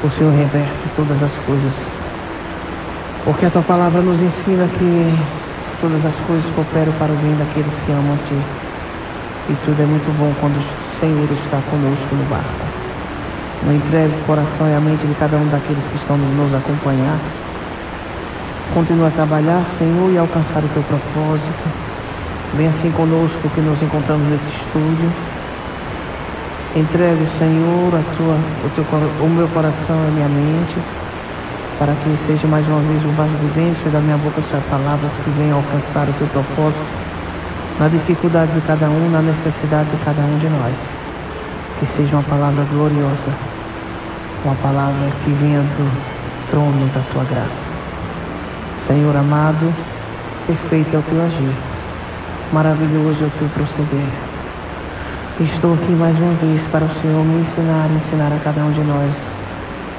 o Senhor reverte todas as coisas. Porque a tua palavra nos ensina que todas as coisas cooperam para o bem daqueles que amam a ti. E tudo é muito bom quando o Senhor está conosco no barco. Não entregue o coração e a mente de cada um daqueles que estão nos acompanhar. Continua a trabalhar, Senhor, e alcançar o teu propósito. Vem assim conosco que nos encontramos nesse estúdio. Entregue, Senhor, o meu coração e a minha mente, para que seja mais uma vez o vaso de bênção e da minha boca as palavras que venham alcançar o teu propósito, na dificuldade de cada um, na necessidade de cada um de nós. Que seja uma palavra gloriosa, uma palavra que venha do trono da tua graça. Senhor amado, perfeito é o teu agir, maravilhoso é o teu proceder. Estou aqui mais uma vez para o Senhor me ensinar a cada um de nós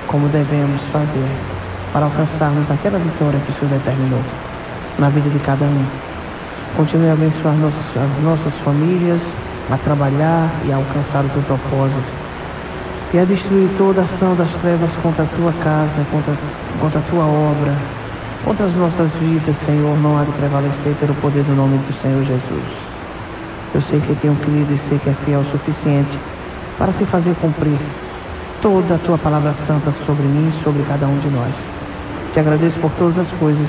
como devemos fazer para alcançarmos aquela vitória que o Senhor determinou na vida de cada um. Continue a abençoar as nossas famílias, a trabalhar e a alcançar o teu propósito, e a destruir toda ação das trevas contra a tua casa, contra a tua obra, contra as nossas vidas, Senhor. Não há de prevalecer pelo poder do nome do Senhor Jesus. Eu sei que tenho crido e sei que é fiel o suficiente para se fazer cumprir toda a tua palavra santa sobre mim e sobre cada um de nós. Te agradeço por todas as coisas,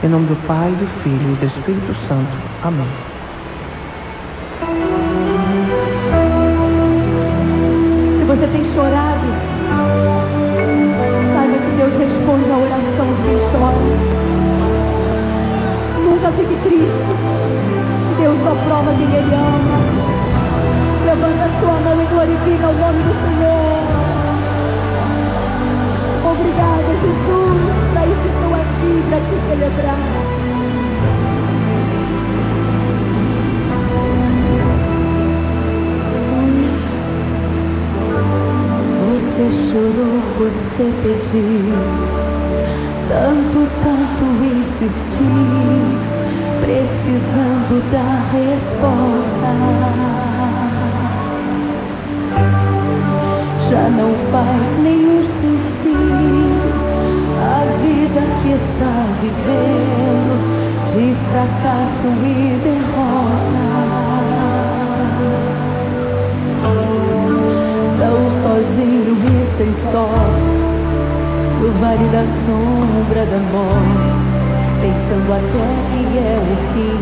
em nome do Pai, do Filho e do Espírito Santo. Amém. Se você tem chorado, saiba que Deus responde a oração de quem chora. Nunca fique triste. Deus só prova quem Ele ama. Levanta a sua mão e glorifica o nome do Senhor. Obrigada, Jesus. Para isso estou aqui, para te celebrar. Você chorou, você pediu, tanto insistir, precisando da resposta. Já não faz nenhum sentido a vida que está vivendo, de fracasso e derrota. Tão sozinho e sem sorte, no vale da sombra da morte, pensando até que é o fim.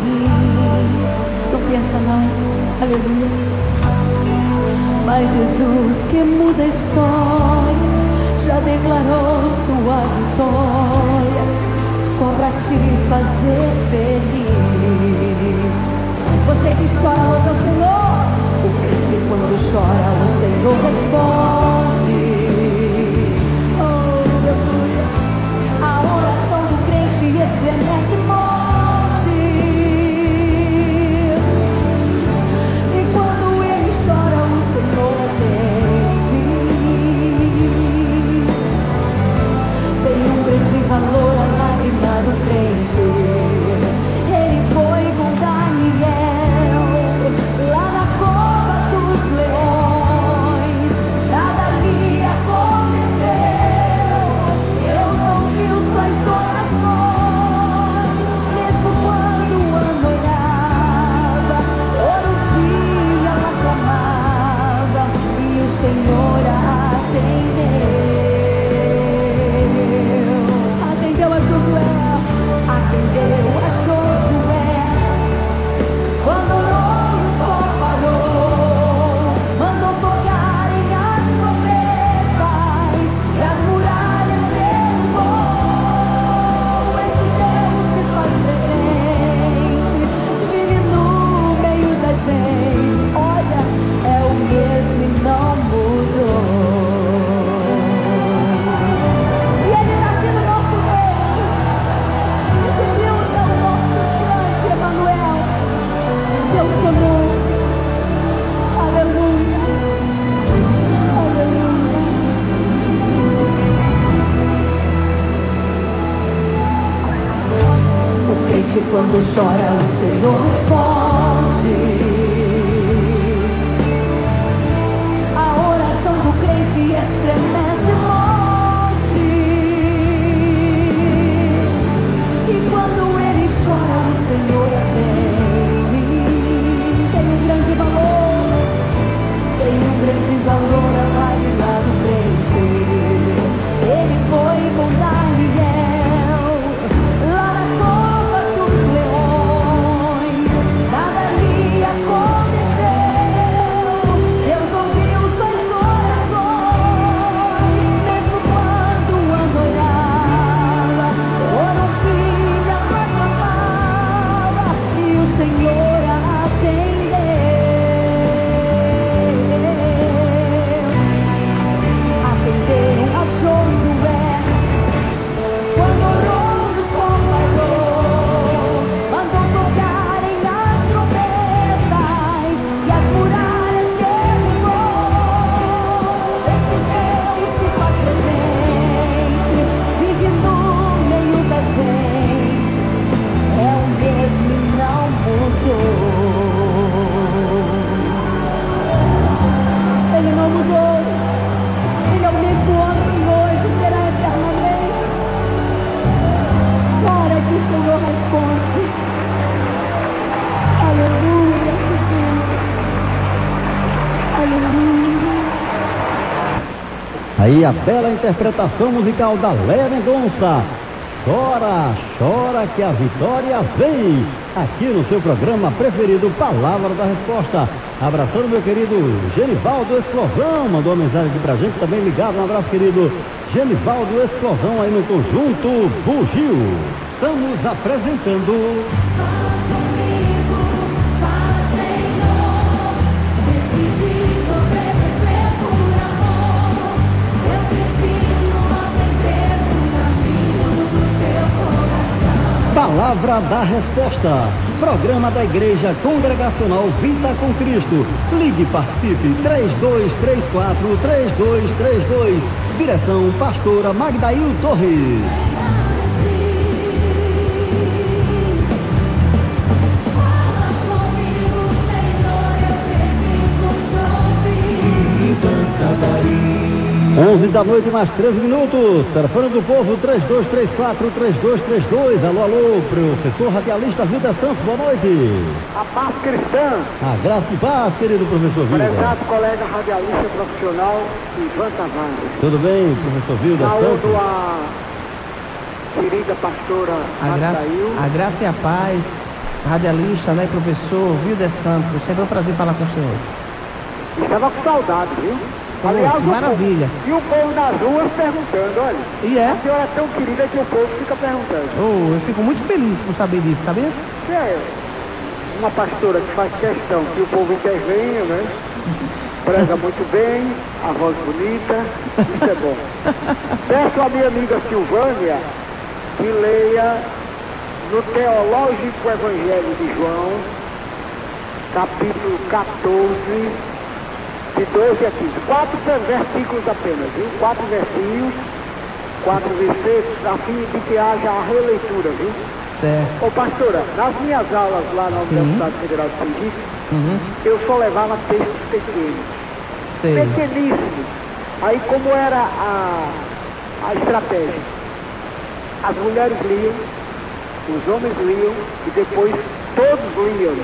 Não pensa não, aleluia. Mas Jesus, que muda a história, já declarou sua vitória, só pra te fazer feliz. Você que chora, louva o Senhor. O crente quando chora, o Senhor responde. Oh, aleluia. A oração do crente estremece morte. E quando ele chora, o Senhor atende. Tem um grande valor a lágrima do crente. Ele foi com Daniel lá na cova dos leões. Nada lhe aconteceu. Deus ouviu suas orações, mesmo quando a noiava, todo dia ela clamava e o Senhor a atendeu. Atendeu a Josué, atendeu a Josué. Quando o mundo só parou, mandou tocarem as trombetas e as muralhas derrubou. Esse Deus se faz presente, vive no meio da gente. Olha, é o mesmo e não mudou. E Ele está aqui no nosso meio. Esse Deus é o nosso grande Emanuel. Deus conosco. Aleluia. Aleluia. O crente quando chora, o Senhor responde. A oração do crente estremece morte. Aí a bela interpretação musical da Léa Mendonça. Chora, chora que a vitória vem. Aqui no seu programa preferido, Palavra da Resposta. Abraçando meu querido Genivaldo Explosão. Mandou uma mensagem aqui pra gente, também ligado. Um abraço, querido Genivaldo Explosão, aí no conjunto Bugio. Estamos apresentando... Palavra da Resposta, programa da Igreja Congregacional Vida com Cristo. Ligue e participe, 3234-3232. Direção, pastora Magdail Torres. Onze da noite, mais 13 minutos. Telefone do povo, 3234-3232. Alô, alô, professor radialista Vilda Santos, boa noite. A paz cristã. A graça e paz, querido professor Vilda. Prezado colega radialista profissional Ivan Tavares. Tudo bem, professor Vilda Santos? Saúdo a querida pastora Magdail. A graça e a paz, radialista, né, professor Vilda Santos. Sempre é um prazer falar com o senhor. Estava com saudade, viu? Aliás, maravilha. E o povo nas ruas perguntando, olha. E é? A senhora é tão querida que o povo fica perguntando. Oh, eu fico muito feliz por saber disso, sabia? Você é uma pastora que faz questão que o povo intervenha, né? Prega muito bem, a voz bonita, isso é bom. Peço à minha amiga Silvânia que leia no Teológico Evangelho de João, capítulo 14, de 12 a 15. 4 versículos apenas, viu? 4 versículos, 4 versículos, a fim de que haja a releitura, viu? Certo. Ô pastora, nas minhas aulas lá na Universidade Federal de Sergipe, eu só levava textos pequenos. Sei. Pequeníssimos. Aí como era a estratégia? As mulheres liam, os homens liam e depois todos liam.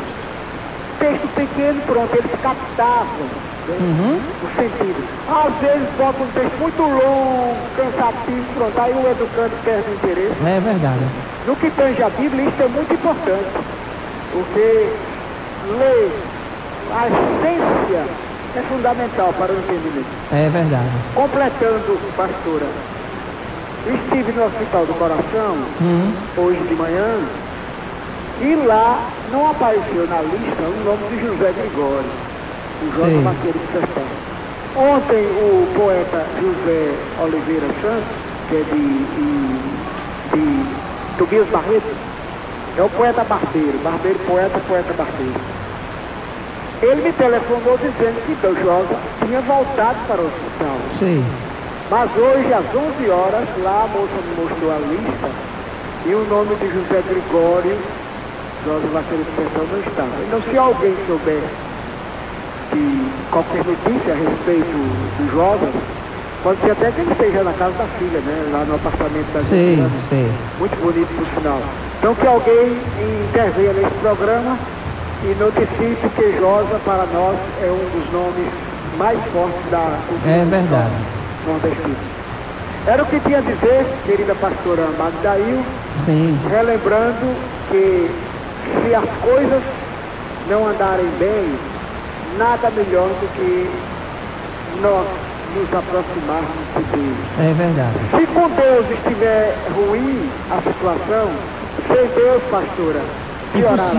Texto pequeno, pronto, eles captavam, né, o sentido. Às vezes botam um texto muito longo, cansativo, pronto, aí o educando perde o interesse. É verdade. No que tange a Bíblia, isso é muito importante, porque ler a essência é fundamental para o entendimento. É verdade. Completando, pastora, eu estive no Hospital do Coração, hoje de manhã, e lá não apareceu na lista o nome de José Gregório, o José Maqueiro do Sertão. Ontem o poeta José Oliveira Santos, que é de Tobias Barreto, é o poeta barbeiro, poeta barbeiro. Ele me telefonou dizendo que o José tinha voltado para o hospital. Sim. Mas hoje, às 11 horas, lá a moça me mostrou a lista e o nome de José Gregório, José Maqueiro do Sertão, não estava. Então, se alguém souber de qualquer notícia a respeito do jovem, pode ser até que ele esteja na casa da filha, né? Lá no apartamento da gente. Sim. Muito bonito, por sinal. Então, que alguém intervenha nesse programa e notifique que Josa, para nós, é um dos nomes mais fortes da cultura. É verdade. Nordestina. Era o que tinha a dizer, querida pastora Magdail, Sim. relembrando que se as coisas não andarem bem, nada melhor do que nós nos aproximarmos de Deus. É verdade. Se com Deus estiver ruim a situação, sem Deus, pastora, piorará.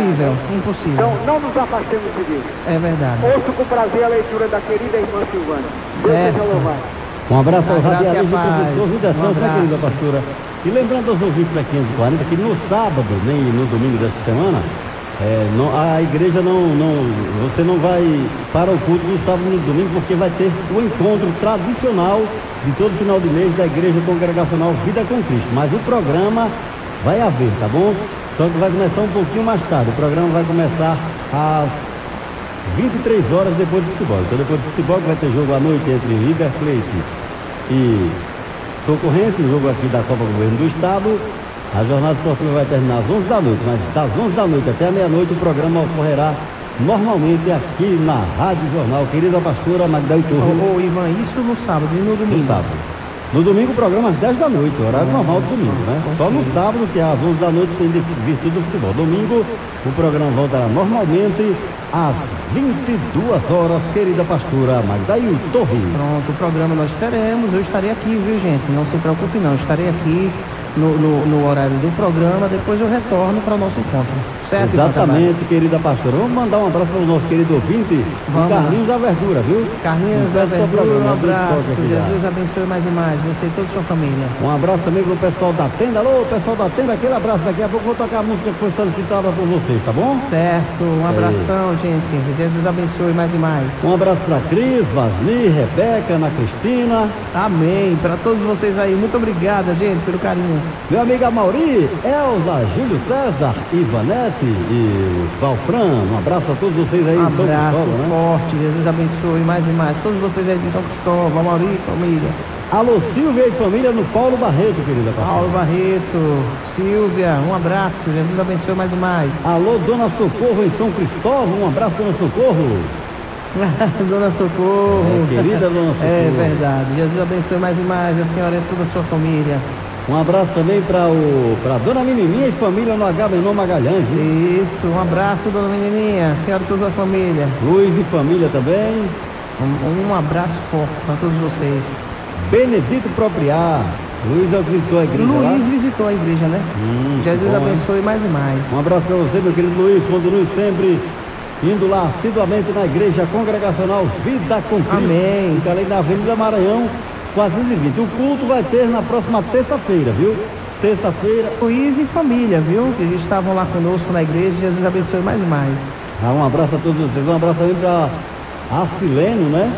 Impossível. Então, não nos afastemos de Deus. É verdade. Ouço com prazer a leitura da querida irmã Silvana. Deus seja louvado. Um abraço ao A graça e a radialista paz. professor Vilda Santos, né, querida pastora? E lembrando aos ouvintes da 540 que no sábado, nem no domingo dessa semana, a igreja você não vai para o culto no sábado e no domingo, porque vai ter o encontro tradicional de todo final de mês da Igreja Congregacional Vida com Cristo. Mas o programa vai haver, tá bom? Só que vai começar um pouquinho mais tarde. O programa vai começar às 23 horas depois do futebol. Então depois do futebol vai ter jogo à noite entre River Plate e Socorrense, o jogo aqui da Copa do Governo do Estado. A jornada esportiva vai terminar às 11 da noite, mas das 11 da noite até a meia-noite o programa ocorrerá normalmente aqui na Rádio Jornal. Querida pastora Magda Torres. Ô Ivan, isso no sábado e no domingo? No sábado. No domingo o programa às 10 da noite, horário normal do domingo, né? Só no sábado, que é às 11 da noite, tem Virtude do Futebol. Domingo, o programa voltará normalmente às 22 horas, querida pastora Magdail Torres. Pronto, o programa nós teremos, eu estarei aqui, viu gente? Não se preocupe não, estarei aqui no horário do programa, depois eu retorno para o nosso encontro. Certo? Exatamente, querida pastora. Vamos mandar um abraço para o nosso querido ouvinte, o Carlinhos da Verdura, viu? Carlinhos da Verdura, um abraço. Jesus abençoe mais e mais, você e toda a sua família. Um abraço também para o pessoal da tenda. Alô, pessoal da tenda, aquele abraço. Daqui a pouco eu vou tocar a música que foi solicitada por vocês, tá bom? Certo, um abração, gente. Jesus abençoe mais e mais. Um abraço para Cris, Vasli, Rebeca, Ana Cristina. Amém. Para todos vocês aí, muito obrigada, gente, pelo carinho. Meu amigo Amauri, Elza, Júlio César, Ivanete e Valfran, um abraço a todos vocês aí em São Cristóvão, né? Forte, Jesus abençoe mais e mais. Todos vocês aí de São Cristóvão, Amauri, família. Alô, Silvia e família no Paulo Barreto, querida pastora. Paulo Barreto, Silvia, um abraço, Jesus abençoe mais e mais. Alô, Dona Socorro em São Cristóvão, um abraço, Dona Socorro. Dona Socorro. Querida Dona Socorro. É verdade, Jesus abençoe mais e mais, a senhora e toda a sua família. Um abraço também para Dona Menininha e família no Agamenon Magalhães. Isso, um abraço, Dona Menininha, a senhora e toda a família. Luiz e família também. Um abraço forte para todos vocês. Benedito Propriar. Luiz visitou a igreja. Luiz visitou a igreja, né? Jesus abençoe mais e mais. Um abraço para você, meu querido Luiz. Continue sempre indo lá assiduamente na igreja congregacional Vida com Cristo. Amém. Fica ali na Avenida Maranhão, 420. O culto vai ter na próxima terça-feira, viu? Terça-feira. Luiz e família, viu? Que estavam lá conosco na igreja. Jesus abençoe mais e mais. Um abraço a todos vocês. Um abraço também para Acileno, né?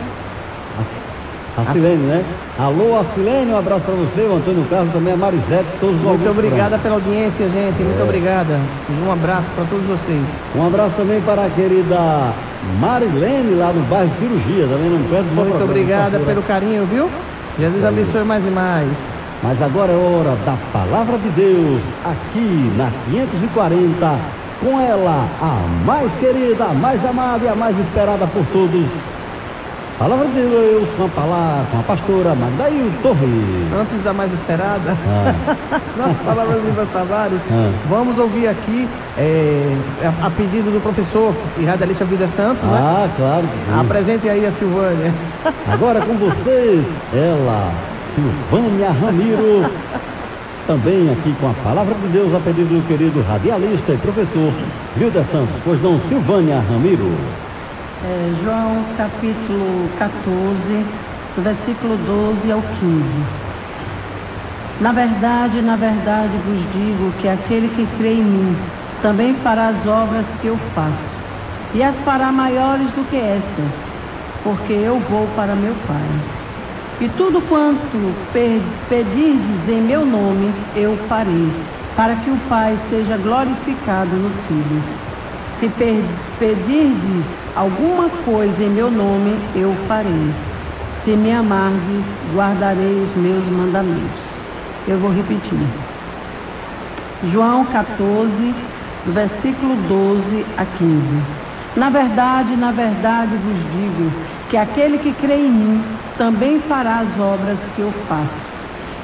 Acilene, né? Alô, Acilene, um abraço para você, o Antônio Carlos, também a Marisete, todos os Muito obrigada pela audiência, gente, muito obrigada. Um abraço para todos vocês. Um abraço também para a querida Marilene, lá no bairro Cirurgia, também não perde. Muito obrigada pelo carinho, viu? Jesus abençoe mais e mais. Mas agora é hora da Palavra de Deus, aqui na 540, com ela, a mais querida, a mais amada e a mais esperada por todos. Palavra de Deus com a pastora Magdail Torres. Antes da mais esperada, nossa palavra do Ivan Tavares, vamos ouvir aqui a pedido do professor e radialista Vida Santos, né? Claro. Apresente aí a Silvânia. Agora com vocês, ela, Silvânia Ramiro, também aqui com a Palavra de Deus, a pedido do querido radialista e professor Vida Santos. Pois não, Silvânia Ramiro. João capítulo 14, do versículo 12 ao 15. Na verdade vos digo que aquele que crê em mim também fará as obras que eu faço, e as fará maiores do que estas, porque eu vou para meu Pai. E tudo quanto pedirdes em meu nome, eu farei, para que o Pai seja glorificado no Filho. Se pedirdes alguma coisa em meu nome, eu farei. Se me amardes, guardarei os meus mandamentos. Eu vou repetir. João 14, do versículo 12 a 15. Na verdade vos digo que aquele que crê em mim também fará as obras que eu faço,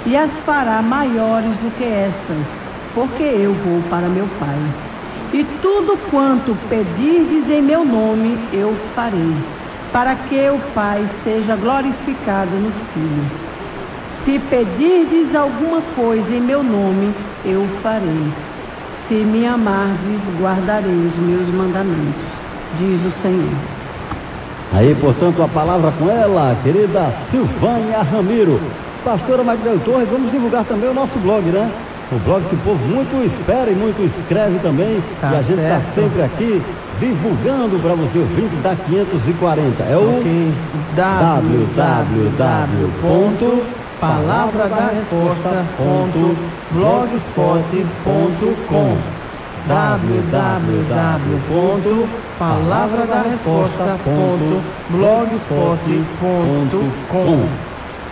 e as fará maiores do que estas, porque eu vou para meu Pai. E tudo quanto pedirdes em meu nome, eu farei, para que o Pai seja glorificado no Filho. Se pedirdes alguma coisa em meu nome, eu farei. Se me amardes, guardarei os meus mandamentos, diz o Senhor. Aí, portanto, a palavra com ela, querida Silvânia Ramiro. Pastora Magdail Torres, vamos divulgar também o nosso blog, né? O blog que o povo muito espera e muito escreve também. E a gente está sempre aqui divulgando para você, o link da 540. É o www.palavradarresposta.blogspot.com www.palavradarresposta.blogspot.com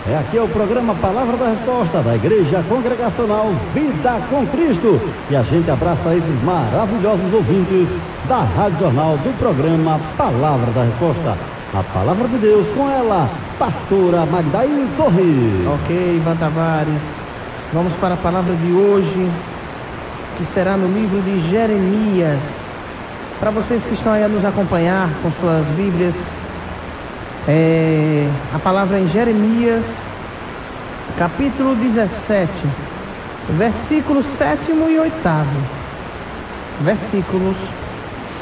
Aqui é o programa Palavra da Resposta da Igreja Congregacional Vida com Cristo. E a gente abraça esses maravilhosos ouvintes da Rádio Jornal do programa Palavra da Resposta. A Palavra de Deus com ela, pastora Magdaíne Torres. Ok, Ivan Tavares. Vamos para a palavra de hoje, que será no livro de Jeremias. Para vocês que estão aí a nos acompanhar com suas Bíblias, a palavra é em Jeremias, capítulo 17, versículos 7º e 8º. Versículos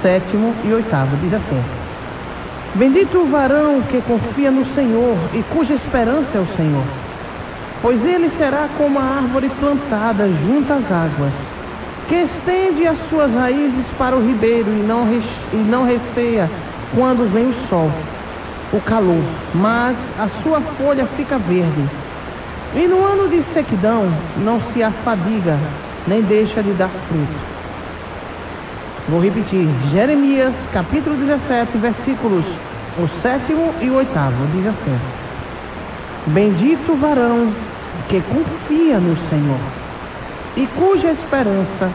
7º e 8º, diz assim: Bendito o varão que confia no Senhor e cuja esperança é o Senhor, pois ele será como a árvore plantada junto às águas, que estende as suas raízes para o ribeiro e não receia quando vem o sol, o calor, mas a sua folha fica verde. E no ano de sequidão não se afadiga, nem deixa de dar fruto. Vou repetir, Jeremias capítulo 17, versículos o 7º e o 8º, diz assim: Bendito o varão que confia no Senhor e cuja esperança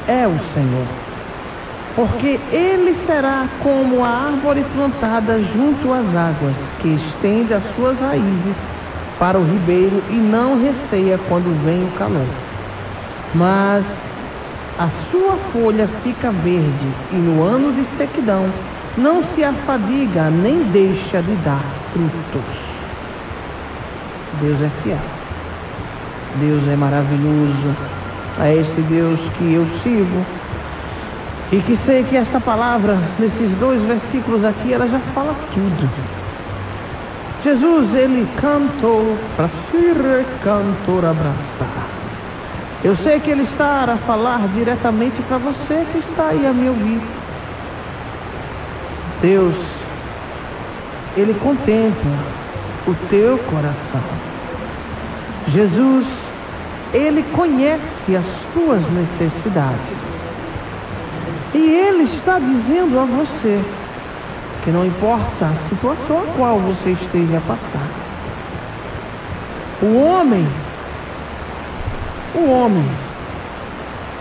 é o Senhor, porque ele será como a árvore plantada junto às águas, que estende as suas raízes para o ribeiro e não receia quando vem o calor. Mas a sua folha fica verde, e no ano de sequidão não se afadiga, nem deixa de dar frutos. Deus é fiel. Deus é maravilhoso. É este Deus que eu sigo. E que sei que essa palavra, nesses 2 versículos aqui, ela já fala tudo. Jesus, ele cantou para se recantor abraçar. Eu sei que ele está a falar diretamente para você que está aí a me ouvir. Deus, ele contempla o teu coração. Jesus, ele conhece as tuas necessidades. E ele está dizendo a você que não importa a situação a qual você esteja a passar. O homem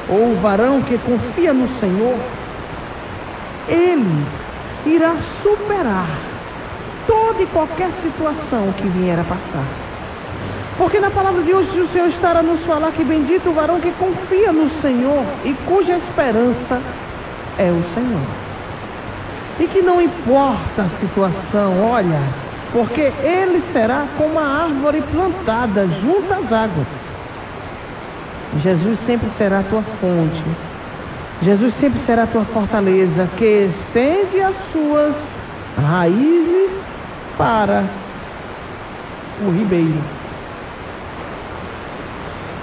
ou o varão que confia no Senhor, ele irá superar toda e qualquer situação que vier a passar. Porque na palavra de hoje o Senhor estará a nos falar que bendito o varão que confia no Senhor e cuja esperança é o Senhor. E que não importa a situação, olha, porque ele será como a árvore plantada junto às águas. Jesus sempre será a tua fonte. Jesus sempre será a tua fortaleza, que estende as suas raízes para o ribeiro.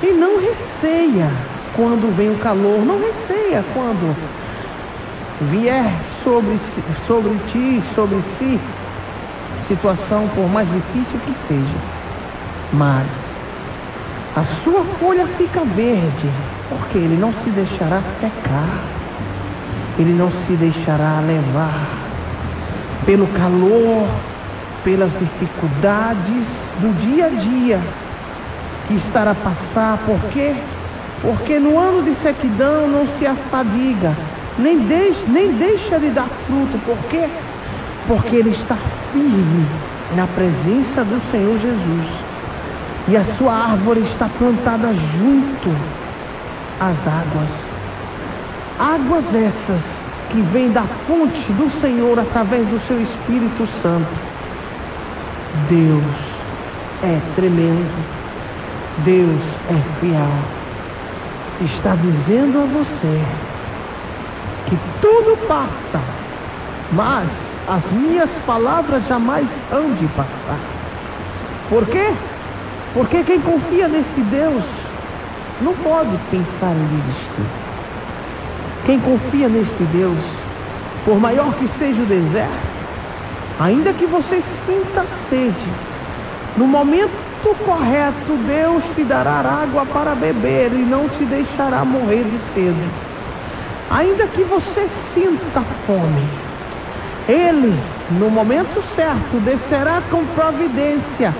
E não receia quando vem o calor, não receia quando vier sobre ti, sobre si, situação por mais difícil que seja. Mas a sua folha fica verde, porque ele não se deixará secar, ele não se deixará levar pelo calor, pelas dificuldades do dia a dia que estará a passar. Por quê? Porque no ano de sequidão não se afadiga, nem deixa de dar fruto. Por quê? Porque ele está firme na presença do Senhor Jesus. E a sua árvore está plantada junto às águas. Águas essas que vêm da fonte do Senhor através do seu Espírito Santo. Deus é tremendo. Deus é fiel. Está dizendo a você que tudo passa, mas as minhas palavras jamais hão de passar. Por quê? Porque quem confia neste Deus não pode pensar em desistir. Quem confia neste Deus, por maior que seja o deserto, ainda que você sinta sede, no momento correto Deus te dará água para beber e não te deixará morrer de sede. Ainda que você sinta fome, Ele, no momento certo, descerá com providência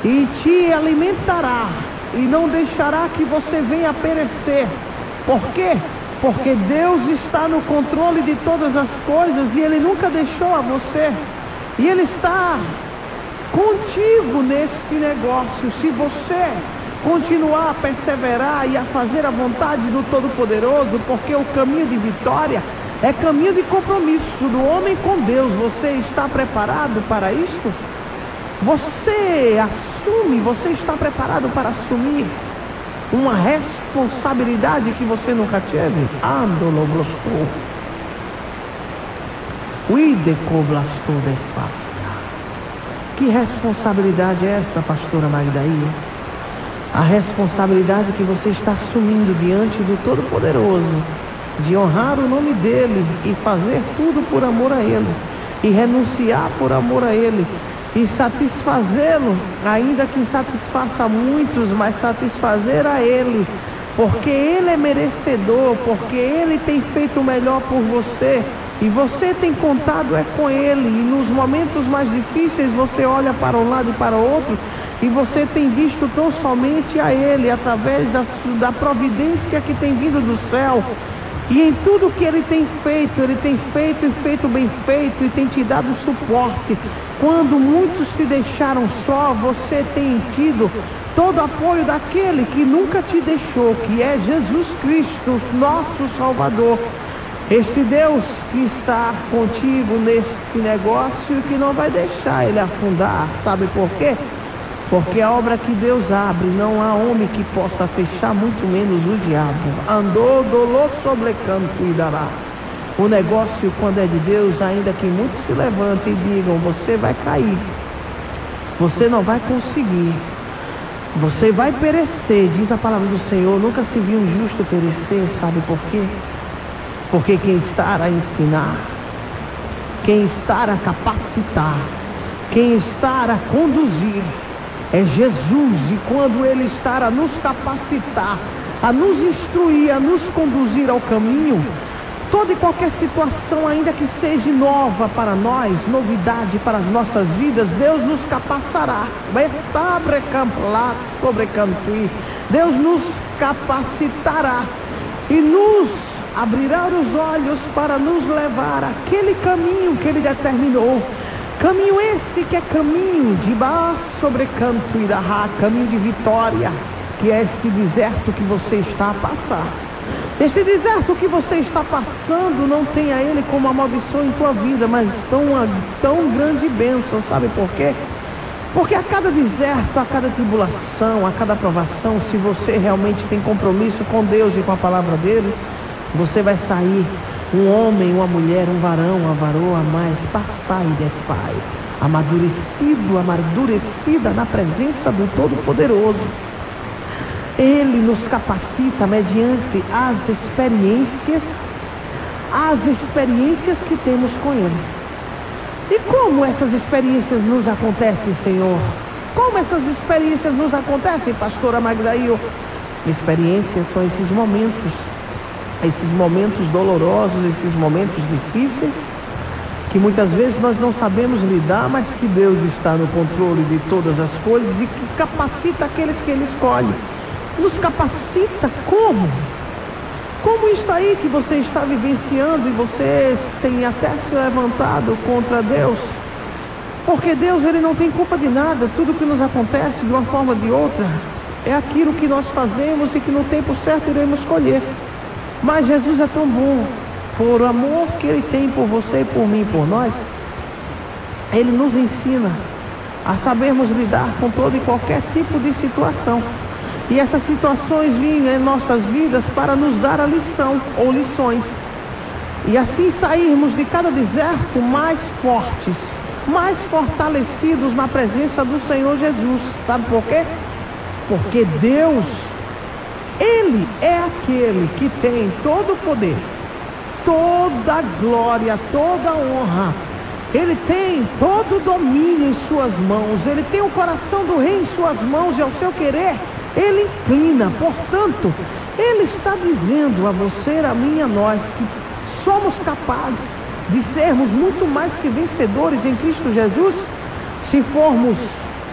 e te alimentará e não deixará que você venha a perecer. Por quê? Porque Deus está no controle de todas as coisas e Ele nunca deixou a você. E Ele está contigo neste negócio. Se você continuar a perseverar e a fazer a vontade do Todo-Poderoso, porque o caminho de vitória é caminho de compromisso do homem com Deus. Você está preparado para isto? Você assume, você está preparado para assumir uma responsabilidade que você nunca teve? Andolo blostou. Uideco blastou de fasta. Que responsabilidade é esta, pastora Magdaí? A responsabilidade que você está assumindo diante do Todo-Poderoso, de honrar o nome dEle e fazer tudo por amor a Ele, e renunciar por amor a Ele, e satisfazê-lo, ainda que satisfaça muitos, mas satisfazer a Ele, porque Ele é merecedor, porque Ele tem feito o melhor por você, e você tem contado com Ele, e nos momentos mais difíceis você olha para um lado e para o outro, e você tem visto tão somente a Ele, através da providência que tem vindo do céu, e em tudo que Ele tem feito e feito bem feito, e tem te dado suporte. Quando muitos te deixaram só, você tem tido todo o apoio daquele que nunca te deixou, que é Jesus Cristo, nosso Salvador. Este Deus que está contigo neste negócio e que não vai deixar ele afundar. Sabe por quê? Porque a obra que Deus abre, não há homem que possa fechar, muito menos o diabo. Andou, dolor sobre canto e dará. O negócio, quando é de Deus, ainda que muitos se levantem e digam, você vai cair, você não vai conseguir, você vai perecer, diz a palavra do Senhor. Nunca se viu um justo perecer. Sabe por quê? Porque quem está a ensinar, quem está a capacitar, quem está a conduzir é Jesus. E quando Ele está a nos capacitar, a nos instruir, a nos conduzir ao caminho, toda e qualquer situação, ainda que seja nova para nós, novidade para as nossas vidas, Deus nos capacitará. Deus nos capacitará e nos abrirá os olhos para nos levar àquele caminho que Ele determinou. Caminho esse que é caminho de Baá sobre canto e dará, caminho de vitória, que é este deserto que você está a passar. Este deserto que você está passando não tenha ele como uma maldição em tua vida, mas tão grande bênção. Sabe por quê? Porque a cada deserto, a cada tribulação, a cada provação, se você realmente tem compromisso com Deus e com a palavra dele, você vai sair um homem, uma mulher, um varão, uma varoa mais passai de pai, amadurecida na presença do Todo-Poderoso. Ele nos capacita mediante as experiências que temos com Ele. E como essas experiências nos acontecem, Senhor? Como essas experiências nos acontecem, pastora Magdaí? Experiências são esses momentos dolorosos, esses momentos difíceis, que muitas vezes nós não sabemos lidar, mas que Deus está no controle de todas as coisas e que capacita aqueles que Ele escolhe. Nos capacita como? Como isso aí que você está vivenciando e você tem até se levantado contra Deus? Porque Deus, Ele não tem culpa de nada. Tudo que nos acontece de uma forma ou de outra é aquilo que nós fazemos e que no tempo certo iremos colher. Mas Jesus é tão bom, por o amor que Ele tem por você e por mim e por nós, Ele nos ensina a sabermos lidar com todo e qualquer tipo de situação. E essas situações vêm em nossas vidas para nos dar a lição ou lições. E assim sairmos de cada deserto mais fortes, mais fortalecidos na presença do Senhor Jesus. Sabe por quê? Porque Deus, Ele é aquele que tem todo o poder, toda a glória, toda a honra. Ele tem todo o domínio em suas mãos. Ele tem o coração do rei em suas mãos e ao seu querer Ele inclina. Portanto, Ele está dizendo a você, a mim e a nós que somos capazes de sermos muito mais que vencedores em Cristo Jesus se formos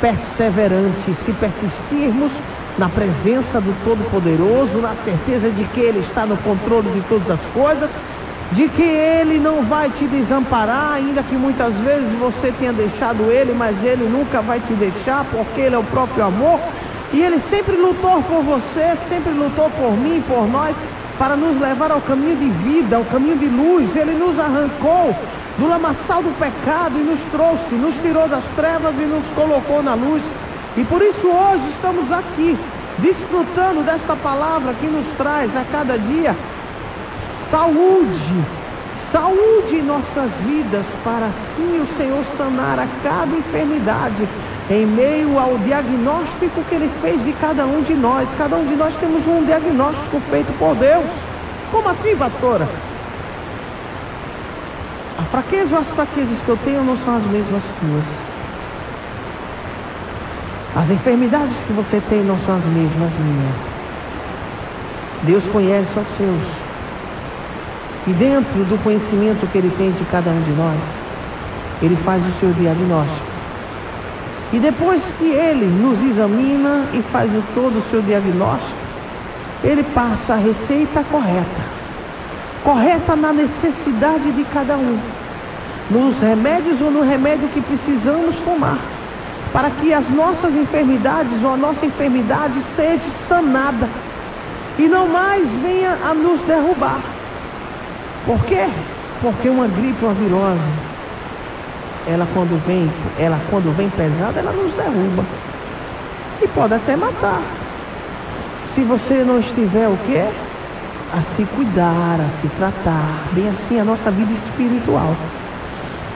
perseverantes, se persistirmos na presença do Todo-Poderoso, na certeza de que Ele está no controle de todas as coisas, de que Ele não vai te desamparar, ainda que muitas vezes você tenha deixado Ele, mas Ele nunca vai te deixar, porque Ele é o próprio amor, e Ele sempre lutou por você, sempre lutou por mim, por nós, para nos levar ao caminho de vida, ao caminho de luz. Ele nos arrancou do lamaçal do pecado e nos trouxe, nos tirou das trevas e nos colocou na luz. E por isso hoje estamos aqui, desfrutando dessa palavra que nos traz a cada dia saúde, saúde em nossas vidas, para assim o Senhor sanar a cada enfermidade, em meio ao diagnóstico que Ele fez de cada um de nós. Cada um de nós temos um diagnóstico feito por Deus. Como assim, pastora? A fraqueza ou as fraquezas que eu tenho não são as mesmas suas. As enfermidades que você tem não são as mesmas minhas. Deus conhece os seus. E dentro do conhecimento que Ele tem de cada um de nós, Ele faz o seu diagnóstico. E depois que Ele nos examina e faz todo o seu diagnóstico, Ele passa a receita correta na necessidade de cada um, nos remédios ou no remédio que precisamos tomar, para que as nossas enfermidades ou a nossa enfermidade seja sanada e não mais venha a nos derrubar. Por quê? Porque uma gripe, uma virose, ela quando vem pesada, ela nos derruba e pode até matar, se você não estiver o quê? A se cuidar, a se tratar. Bem assim a nossa vida espiritual.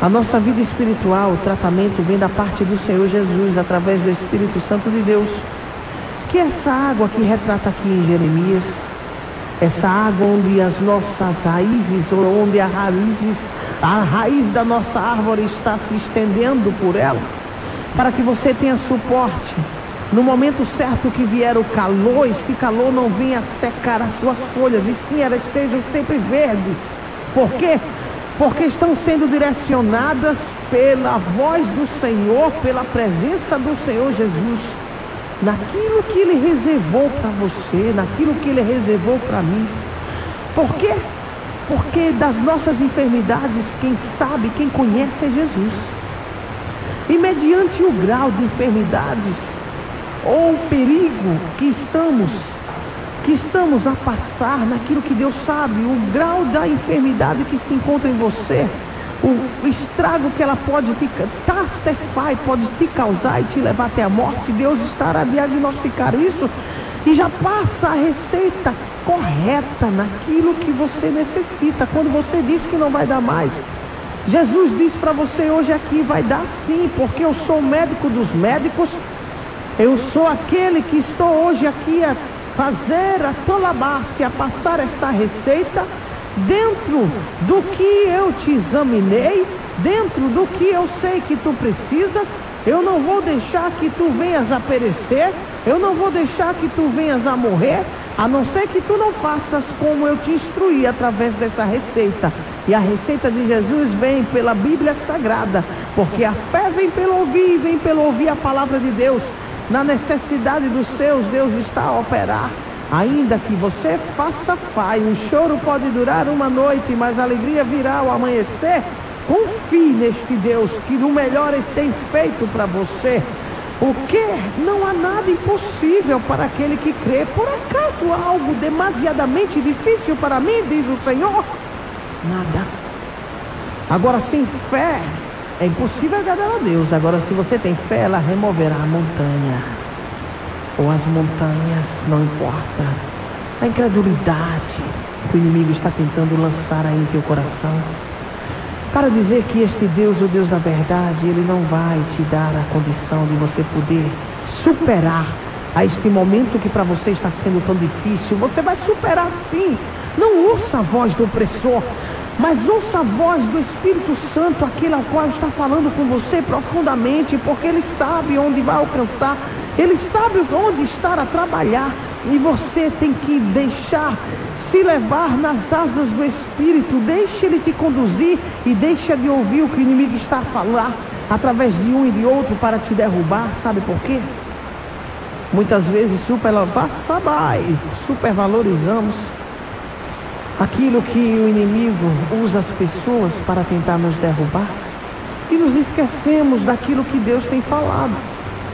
A nossa vida espiritual, o tratamento vem da parte do Senhor Jesus, através do Espírito Santo de Deus. Que essa água que retrata aqui em Jeremias, essa água onde as nossas raízes, ou onde a raiz da nossa árvore está se estendendo por ela, para que você tenha suporte no momento certo que vier o calor, este calor não venha secar as suas folhas, e sim elas estejam sempre verdes. Por quê? Porque estão sendo direcionadas pela voz do Senhor, pela presença do Senhor Jesus, naquilo que Ele reservou para você, naquilo que Ele reservou para mim. Por quê? Porque das nossas enfermidades, quem sabe, quem conhece é Jesus. E mediante o grau de enfermidades ou perigo que estamos a passar, naquilo que Deus sabe, o grau da enfermidade que se encontra em você, o estrago que ela pode te causar e te levar até a morte, Deus estará a diagnosticar isso e já passa a receita correta naquilo que você necessita. Quando você diz que não vai dar mais, Jesus diz para você hoje aqui: vai dar sim, porque eu sou o médico dos médicos, eu sou aquele que estou hoje aqui a fazer a tolabácia, a passar esta receita dentro do que eu te examinei, dentro do que eu sei que tu precisas. Eu não vou deixar que tu venhas a perecer, eu não vou deixar que tu venhas a morrer, a não ser que tu não faças como eu te instruí através dessa receita. E a receita de Jesus vem pela Bíblia Sagrada, porque a fé vem pelo ouvir, e vem pelo ouvir a palavra de Deus. Na necessidade dos seus, Deus está a operar. Ainda que você faça um choro pode durar uma noite, mas a alegria virá ao amanhecer. Confie neste Deus, que no melhor Ele tem feito para você. O que? Não há nada impossível para aquele que crê. Por acaso há algo demasiadamente difícil para mim, diz o Senhor? Nada. Agora, sem fé é impossível agradar a Deus. Agora, se você tem fé, ela removerá a montanha, ou as montanhas, não importa. A incredulidade que o inimigo está tentando lançar aí em teu coração, para dizer que este Deus, o Deus da verdade, Ele não vai te dar a condição de você poder superar a este momento que para você está sendo tão difícil. Você vai superar sim. Não ouça a voz do opressor, mas ouça a voz do Espírito Santo, aquele ao qual está falando com você profundamente, porque Ele sabe onde vai alcançar Ele sabe onde estar a trabalhar. E você tem que deixar se levar nas asas do Espírito. Deixe Ele te conduzir e deixa de ouvir o que o inimigo está a falar através de um e de outro para te derrubar. Sabe por quê? Muitas vezes supervalorizamos aquilo que o inimigo usa as pessoas para tentar nos derrubar e nos esquecemos daquilo que Deus tem falado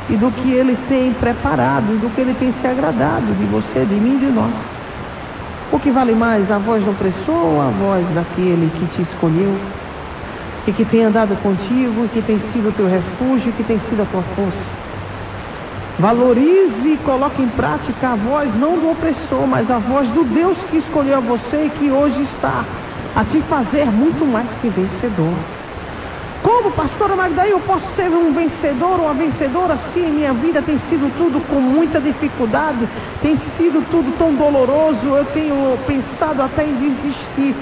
e do que Ele tem preparado e do que Ele tem se agradado de você, de mim, de nós. O que vale mais, a voz do opressor ou a voz daquele que te escolheu e que tem andado contigo, e que tem sido o teu refúgio, e que tem sido a tua força? Valorize e coloque em prática a voz não do opressor, mas a voz do Deus que escolheu você e que hoje está a te fazer muito mais que vencedor. Como, pastora Magda, eu posso ser um vencedor ou uma vencedora se em minha vida tem sido tudo com muita dificuldade, tem sido tudo tão doloroso, eu tenho pensado até em desistir.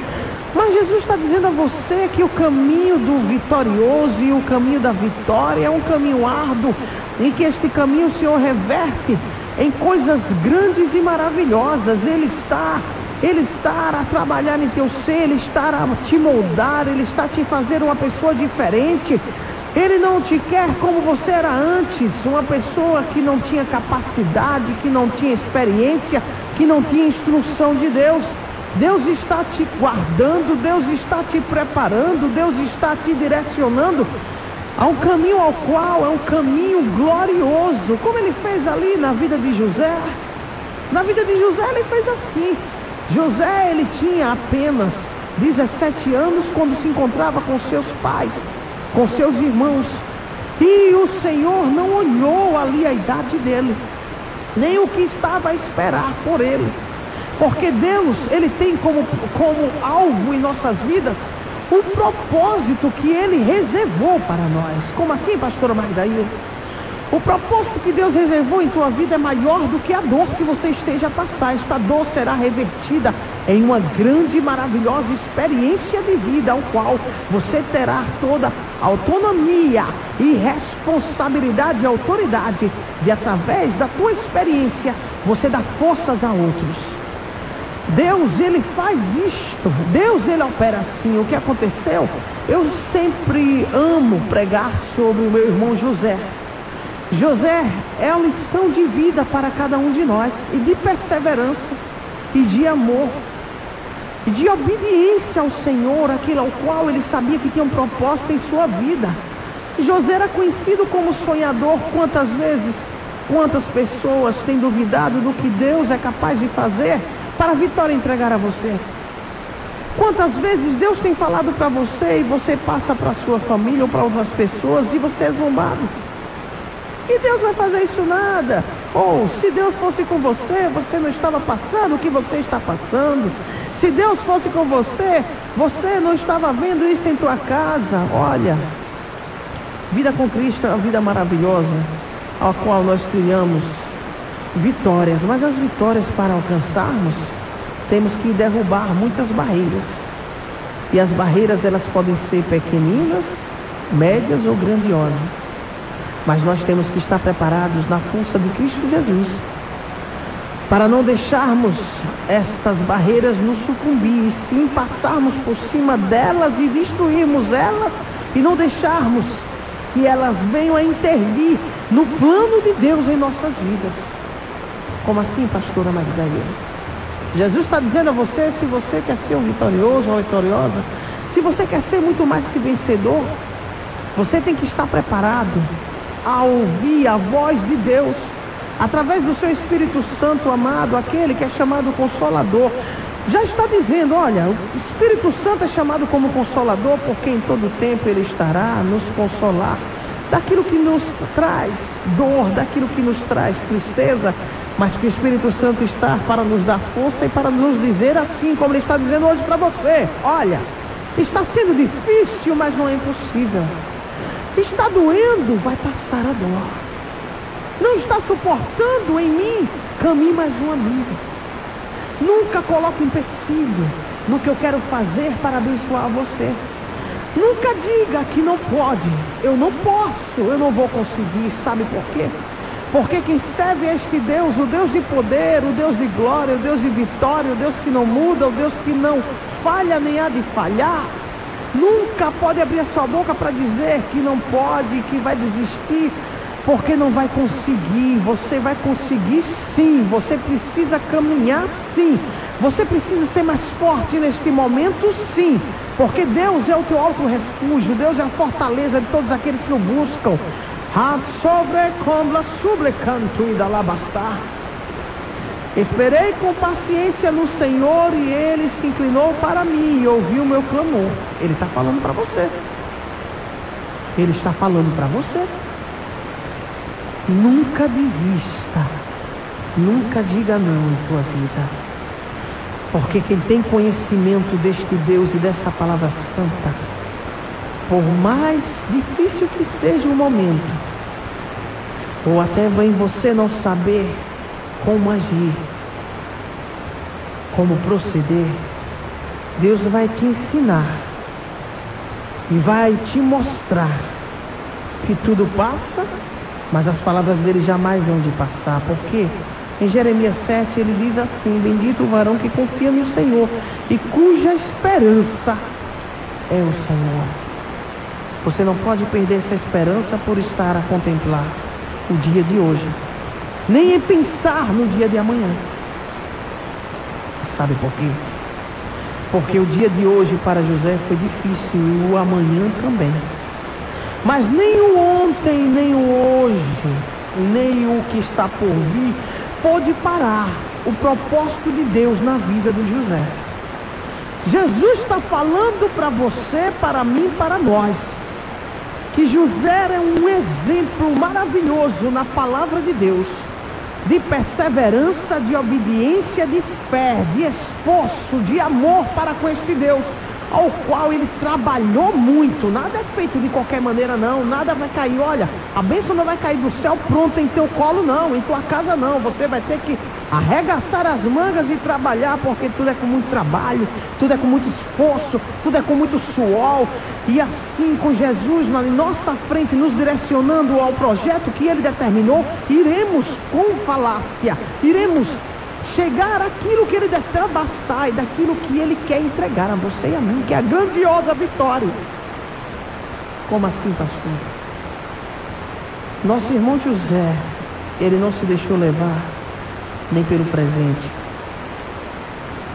Mas Jesus está dizendo a você que o caminho do vitorioso e o caminho da vitória é um caminho árduo, em que este caminho o Senhor reverte em coisas grandes e maravilhosas. Ele está a trabalhar em teu ser, Ele está a te moldar, Ele está a te fazer uma pessoa diferente. Ele não te quer como você era antes, uma pessoa que não tinha capacidade, que não tinha experiência, que não tinha instrução de Deus. Deus está te guardando, Deus está te preparando, Deus está te direcionando a um caminho ao qual é um caminho glorioso, como Ele fez ali na vida de José. Na vida de José Ele fez assim. José, ele tinha apenas 17 anos quando se encontrava com seus pais, com seus irmãos, e o Senhor não olhou ali a idade dele, nem o que estava a esperar por ele, porque Deus, Ele tem como alvo em nossas vidas um propósito que Ele reservou para nós. Como assim, pastora Magdaíra? O propósito que Deus reservou em tua vida é maior do que a dor que você esteja a passar. Esta dor será revertida em uma grande e maravilhosa experiência de vida, ao qual você terá toda a autonomia e responsabilidade e autoridade de, através da tua experiência, você dar forças a outros. Deus, Ele faz isto. Deus, Ele opera assim. O que aconteceu? Eu sempre amo pregar sobre o meu irmão José. José é a lição de vida para cada um de nós, e de perseverança, e de amor, e de obediência ao Senhor, aquilo ao qual ele sabia que tinha um propósito em sua vida. José era conhecido como sonhador. Quantas vezes, quantas pessoas têm duvidado do que Deus é capaz de fazer para a vitória entregar a você? Quantas vezes Deus tem falado para você e você passa para a sua família ou para outras pessoas e você é zombado? E Deus vai fazer isso nada. Ou, se Deus fosse com você, você não estava passando o que você está passando. Se Deus fosse com você, você não estava vendo isso em tua casa. Olha, vida com Cristo é uma vida maravilhosa, a qual nós trilhamos vitórias. Mas as vitórias, para alcançarmos, temos que derrubar muitas barreiras. E as barreiras, elas podem ser pequeninas, médias ou grandiosas. Mas nós temos que estar preparados na força de Cristo Jesus, para não deixarmos estas barreiras nos sucumbir, e sim passarmos por cima delas e destruirmos elas, e não deixarmos que elas venham a intervir no plano de Deus em nossas vidas. Como assim, pastora Magdaíra? Jesus está dizendo a você, se você quer ser um vitorioso ou vitoriosa, se você quer ser muito mais que vencedor, você tem que estar preparado a ouvir a voz de Deus, através do seu Espírito Santo amado, aquele que é chamado Consolador. Já está dizendo, olha, o Espírito Santo é chamado como Consolador, porque em todo tempo Ele estará a nos consolar daquilo que nos traz dor, daquilo que nos traz tristeza, mas que o Espírito Santo está para nos dar força e para nos dizer assim, como Ele está dizendo hoje para você: olha, está sendo difícil, mas não é impossível. Está doendo, vai passar a dor. Não está suportando em mim, caminhe mais um amigo. Nunca coloque empecilho no que eu quero fazer para abençoar você. Nunca diga que não pode. Eu não posso, eu não vou conseguir. Sabe por quê? Porque quem serve a este Deus, o Deus de poder, o Deus de glória, o Deus de vitória, o Deus que não muda, o Deus que não falha nem há de falhar, nunca pode abrir a sua boca para dizer que não pode, que vai desistir, porque não vai conseguir. Você vai conseguir sim, você precisa caminhar sim, você precisa ser mais forte neste momento sim, porque Deus é o teu alto refúgio, Deus é a fortaleza de todos aqueles que o buscam. Esperei com paciência no Senhor e Ele se inclinou para mim e ouviu o meu clamor. Ele está falando para você. Ele está falando para você. Nunca desista. Nunca diga não em tua vida. Porque quem tem conhecimento deste Deus e desta palavra santa, por mais difícil que seja o momento, ou até em você não saber como agir, como proceder, Deus vai te ensinar e vai te mostrar que tudo passa, mas as palavras dele jamais vão de passar. Porque em Jeremias 7 ele diz assim: bendito o varão que confia no Senhor e cuja esperança é o Senhor. Você não pode perder essa esperança por estar a contemplar o dia de hoje, nem em pensar no dia de amanhã. Sabe por quê? Porque o dia de hoje para José foi difícil e o amanhã também. Mas nem o ontem, nem o hoje, nem o que está por vir pode parar o propósito de Deus na vida de José. Jesus está falando para você, para mim, para nós, que José é um exemplo maravilhoso na palavra de Deus, de perseverança, de obediência, de fé, de esforço, de amor para com este Deus, ao qual ele trabalhou muito. Nada é feito de qualquer maneira não, nada vai cair, olha, a bênção não vai cair do céu pronta em teu colo não, em tua casa não. Você vai ter que arregaçar as mangas e trabalhar, porque tudo é com muito trabalho, tudo é com muito esforço, tudo é com muito suor. E assim, com Jesus em nossa frente, nos direcionando ao projeto que ele determinou, iremos com falácia, iremos chegar àquilo que ele deseja bastar e daquilo que ele quer entregar a você e a mim, que é a grandiosa vitória. Como assim, pastor? Nosso irmão José, ele não se deixou levar nem pelo presente,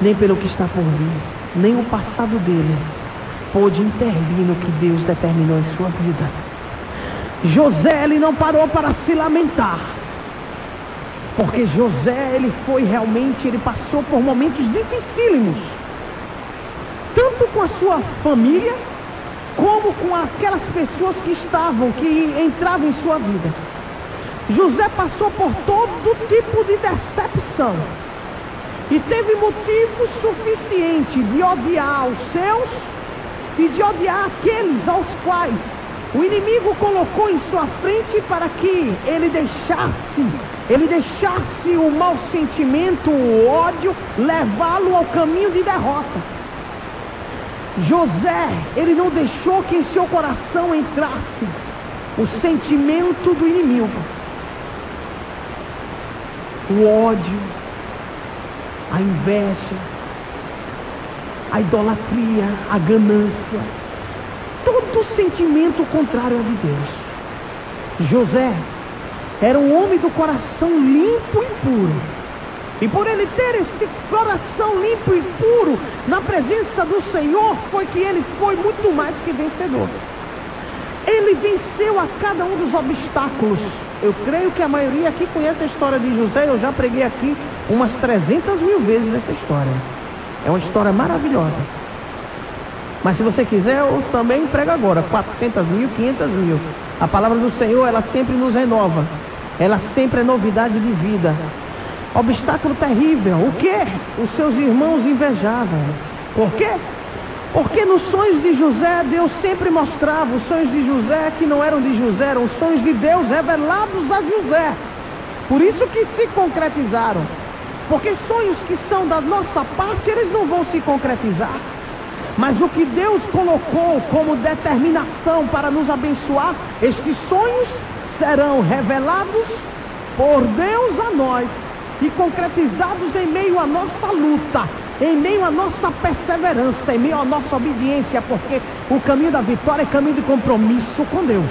nem pelo que está por vir, nem o passado dele pôde intervir no que Deus determinou em sua vida. José, ele não parou para se lamentar, porque José, ele passou por momentos dificílimos, tanto com a sua família, como com aquelas pessoas que entravam em sua vida. José passou por todo tipo de decepção, e teve motivo suficiente de odiar os seus, e de odiar aqueles aos quais o inimigo colocou em sua frente, para que ele deixasse o mau sentimento, o ódio, levá-lo ao caminho de derrota. José, ele não deixou que em seu coração entrasse o sentimento do inimigo, o ódio, a inveja, a idolatria, a ganância, todo sentimento contrário a de Deus. José era um homem do coração limpo e puro, e por ele ter este coração limpo e puro na presença do Senhor, foi que ele foi muito mais que vencedor. Ele venceu a cada um dos obstáculos. Eu creio que a maioria aqui conhece a história de José. Eu já preguei aqui umas 300.000 vezes essa história. É uma história maravilhosa. Mas se você quiser, eu também prego agora 400.000, 500.000. A palavra do Senhor, ela sempre nos renova. Ela sempre é novidade de vida. Obstáculo terrível. O quê? Os seus irmãos invejavam. Por quê? Porque nos sonhos de José, Deus sempre mostrava os sonhos de José que não eram de José, eram os sonhos de Deus revelados a José. Por isso que se concretizaram. Porque sonhos que são da nossa parte, eles não vão se concretizar. Mas o que Deus colocou como determinação para nos abençoar, estes sonhos serão revelados por Deus a nós e concretizados em meio à nossa luta, em meio à nossa perseverança, em meio à nossa obediência, porque o caminho da vitória é caminho de compromisso com Deus.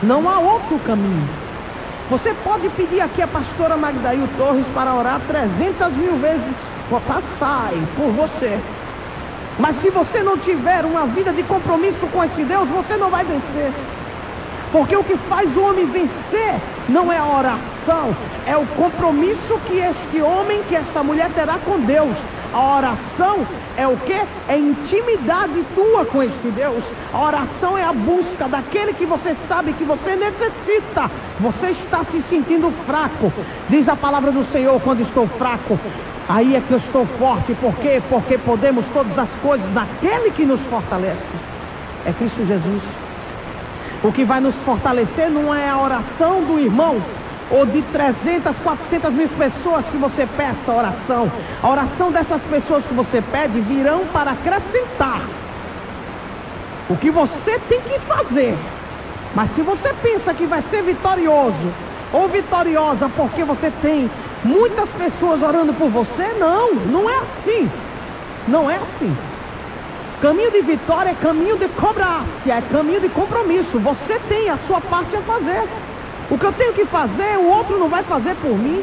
Não há outro caminho. Você pode pedir aqui a pastora Magdail Torres para orar 300.000 vezes, passarem por você. Mas se você não tiver uma vida de compromisso com esse Deus, você não vai vencer. Porque o que faz o homem vencer não é a oração, é o compromisso que este homem, que esta mulher terá com Deus. A oração é o quê? É intimidade tua com este Deus. A oração é a busca daquele que você sabe que você necessita. Você está se sentindo fraco. Diz a palavra do Senhor: quando estou fraco, aí é que eu estou forte. Por quê? Porque podemos todas as coisas naquele que nos fortalece. É Cristo Jesus. O que vai nos fortalecer não é a oração do irmão, ou de 300, 400.000 pessoas que você peça oração. A oração dessas pessoas que você pede virão para acrescentar o que você tem que fazer. Mas se você pensa que vai ser vitorioso ou vitoriosa porque você tem muitas pessoas orando por você, não é assim. Não é assim. Caminho de vitória é caminho de cobrança, é caminho de compromisso. Você tem a sua parte a fazer. O que eu tenho que fazer, o outro não vai fazer por mim.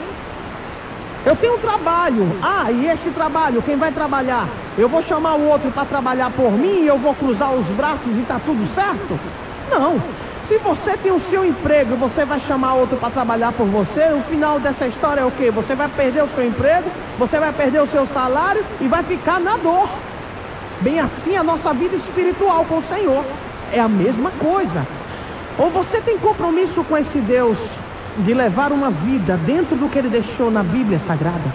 Eu tenho um trabalho. E este trabalho, quem vai trabalhar? Eu vou chamar o outro para trabalhar por mim e eu vou cruzar os braços e está tudo certo? Não. Se você tem o seu emprego e você vai chamar outro para trabalhar por você, o final dessa história é o quê? Você vai perder o seu emprego, você vai perder o seu salário e vai ficar na dor. Bem assim a nossa vida espiritual com o Senhor. É a mesma coisa. Ou você tem compromisso com esse Deus de levar uma vida dentro do que Ele deixou na Bíblia Sagrada,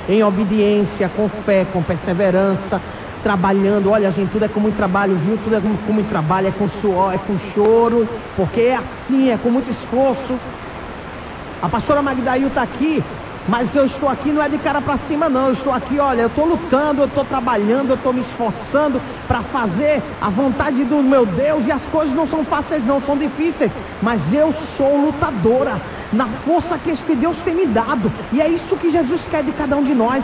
em obediência, com fé, com perseverança, trabalhando. Olha, gente, tudo é com muito trabalho, viu? Tudo é com muito trabalho, é com suor, é com choro, porque é assim, é com muito esforço. A pastora Magdail está aqui, mas eu estou aqui não é de cara para cima não, eu estou aqui, olha, eu estou lutando, eu estou trabalhando, eu estou me esforçando para fazer a vontade do meu Deus, e as coisas não são fáceis não, são difíceis, mas eu sou lutadora, na força que este Deus tem me dado, e é isso que Jesus quer de cada um de nós.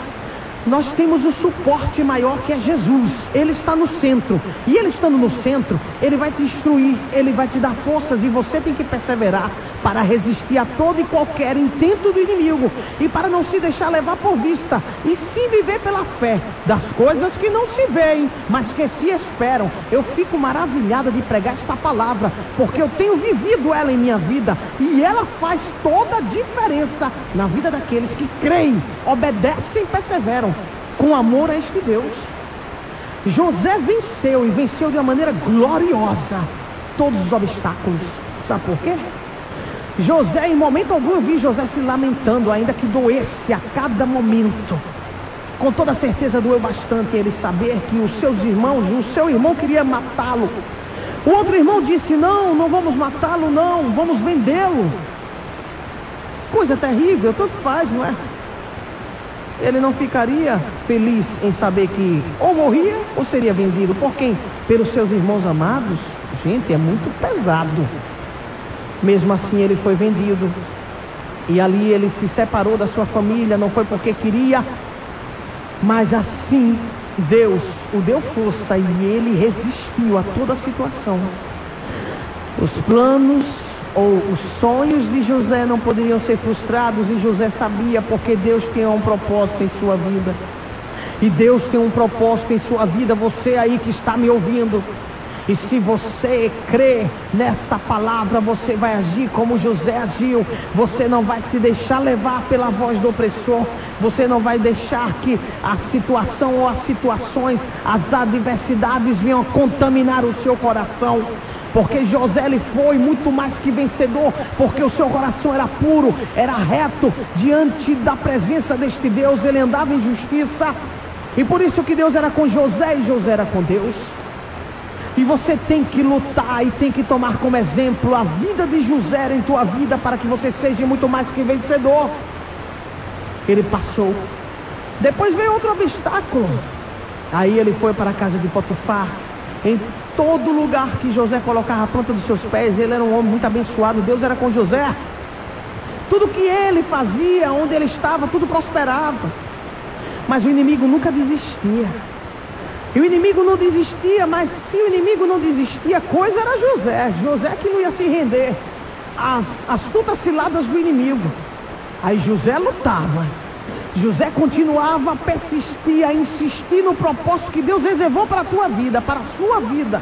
Nós temos o suporte maior que é Jesus. Ele está no centro. E Ele estando no centro, Ele vai te instruir, Ele vai te dar forças, e você tem que perseverar para resistir a todo e qualquer intento do inimigo, e para não se deixar levar por vista, e sim viver pela fé das coisas que não se veem, mas que se esperam. Eu fico maravilhada de pregar esta palavra, porque eu tenho vivido ela em minha vida, e ela faz toda a diferença na vida daqueles que creem, obedecem e perseveram com amor a este Deus. José venceu, e venceu de uma maneira gloriosa todos os obstáculos. Sabe por quê? José, em momento algum eu vi José se lamentando, ainda que doesse a cada momento. Com toda certeza doeu bastante ele saber que os seus irmãos, o seu irmão queria matá-lo. O outro irmão disse: não vamos matá-lo, não, vamos vendê-lo. Coisa terrível, tanto faz, não é? Ele não ficaria feliz em saber que ou morria ou seria vendido. Por quem? Pelos seus irmãos amados. Gente, é muito pesado. Mesmo assim ele foi vendido, e ali ele se separou da sua família. Não foi porque queria, mas assim Deus o deu força, e ele resistiu a toda a situação. Os planos ou os sonhos de José não poderiam ser frustrados, e José sabia, porque Deus tinha um propósito em sua vida. E Deus tem um propósito em sua vida, você aí que está me ouvindo. E se você crê nesta palavra, você vai agir como José agiu. Você não vai se deixar levar pela voz do opressor. Você não vai deixar que a situação ou as situações, as adversidades venham contaminar o seu coração. Porque José, ele foi muito mais que vencedor, porque o seu coração era puro, era reto diante da presença deste Deus. Ele andava em justiça, e por isso que Deus era com José e José era com Deus. E você tem que lutar e tem que tomar como exemplo a vida de José em tua vida, para que você seja muito mais que vencedor. Ele passou. Depois veio outro obstáculo. Aí ele foi para a casa de Potifar. Em todo lugar que José colocava a planta dos seus pés, ele era um homem muito abençoado. Deus era com José. Tudo que ele fazia, onde ele estava, tudo prosperava. Mas o inimigo nunca desistia. E o inimigo não desistia, mas se o inimigo não desistia, a coisa era José. José que não ia se render às astutas ciladas do inimigo. Aí José lutava. José continuava a persistir, a insistir no propósito que Deus reservou para a tua vida, para a sua vida.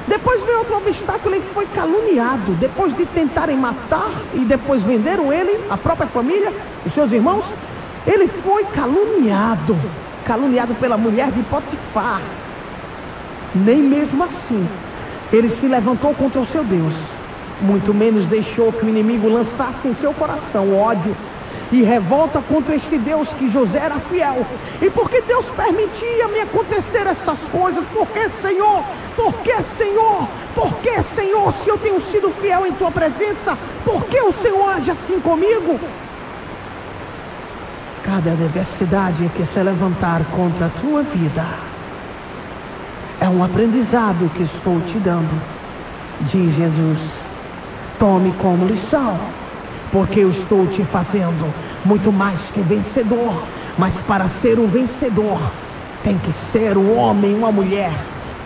Depois veio outro obstáculo, ele foi caluniado. Depois de tentarem matar e depois venderam ele, a própria família, os seus irmãos, ele foi caluniado. Caluniado pela mulher de Potifar. Nem mesmo assim ele se levantou contra o seu Deus. Muito menos deixou que o inimigo lançasse em seu coração ódio e revolta contra este Deus que José era fiel. E por que Deus permitia me acontecer essas coisas? Por que, Senhor? Por que, Senhor? Por que, Senhor? Se eu tenho sido fiel em tua presença, por que o Senhor age assim comigo? Cada adversidade que se levantar contra a tua vida é um aprendizado que estou te dando, diz Jesus. Tome como lição, porque eu estou te fazendo muito mais que vencedor. Mas para ser um vencedor, tem que ser um homem, uma mulher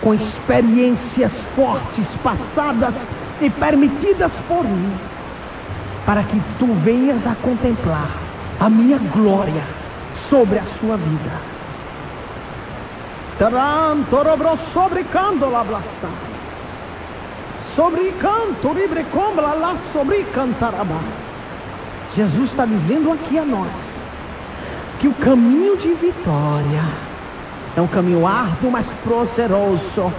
com experiências fortes, passadas e permitidas por mim, para que tu venhas a contemplar a minha glória sobre a sua vida. Sobre candola blasta. Sobre canto libre combla lá sobre cantarabá. Jesus está dizendo aqui a nós que o caminho de vitória é um caminho árduo, mas prazeroso.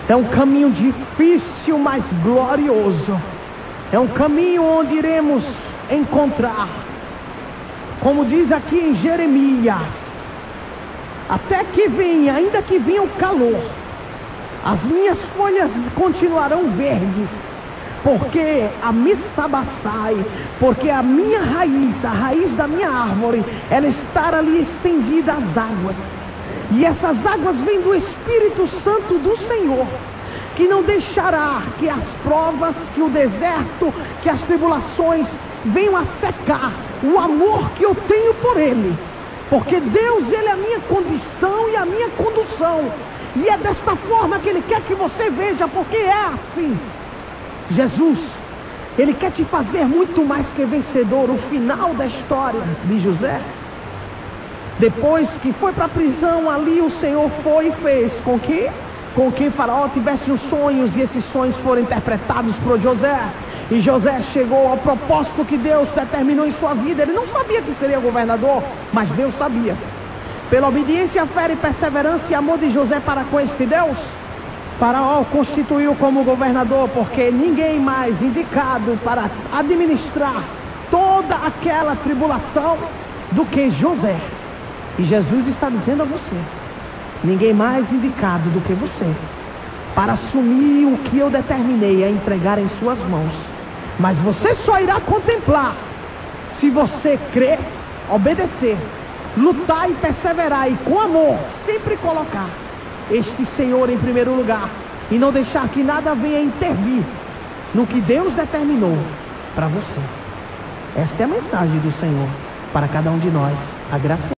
É um caminho difícil, mas glorioso. É um caminho onde iremos encontrar, como diz aqui em Jeremias, até que venha, ainda que venha o calor, as minhas folhas continuarão verdes, porque a missabaçai, porque a minha raiz, a raiz da minha árvore, ela está ali estendida às águas, e essas águas vêm do Espírito Santo do Senhor, que não deixará que as provas, que o deserto, que as tribulações venham a secar o amor que eu tenho por Ele, porque Deus, Ele é a minha condição e a minha condução, e é desta forma que Ele quer que você veja, porque é assim. Jesus, Ele quer te fazer muito mais que vencedor. O final da história de José, depois que foi para a prisão, ali o Senhor foi e fez com que Faraó tivesse os sonhos, e esses sonhos foram interpretados por José. E José chegou ao propósito que Deus determinou em sua vida. Ele não sabia que seria governador, mas Deus sabia. Pela obediência, fé e perseverança e amor de José para com este Deus, Faraó constituiu como governador, porque ninguém mais indicado para administrar toda aquela tribulação do que José. E Jesus está dizendo a você: ninguém mais indicado do que você para assumir o que eu determinei a entregar em suas mãos. Mas você só irá contemplar se você crer, obedecer, lutar e perseverar, e com amor sempre colocar este Senhor em primeiro lugar, e não deixar que nada venha intervir no que Deus determinou para você. Esta é a mensagem do Senhor para cada um de nós. A graça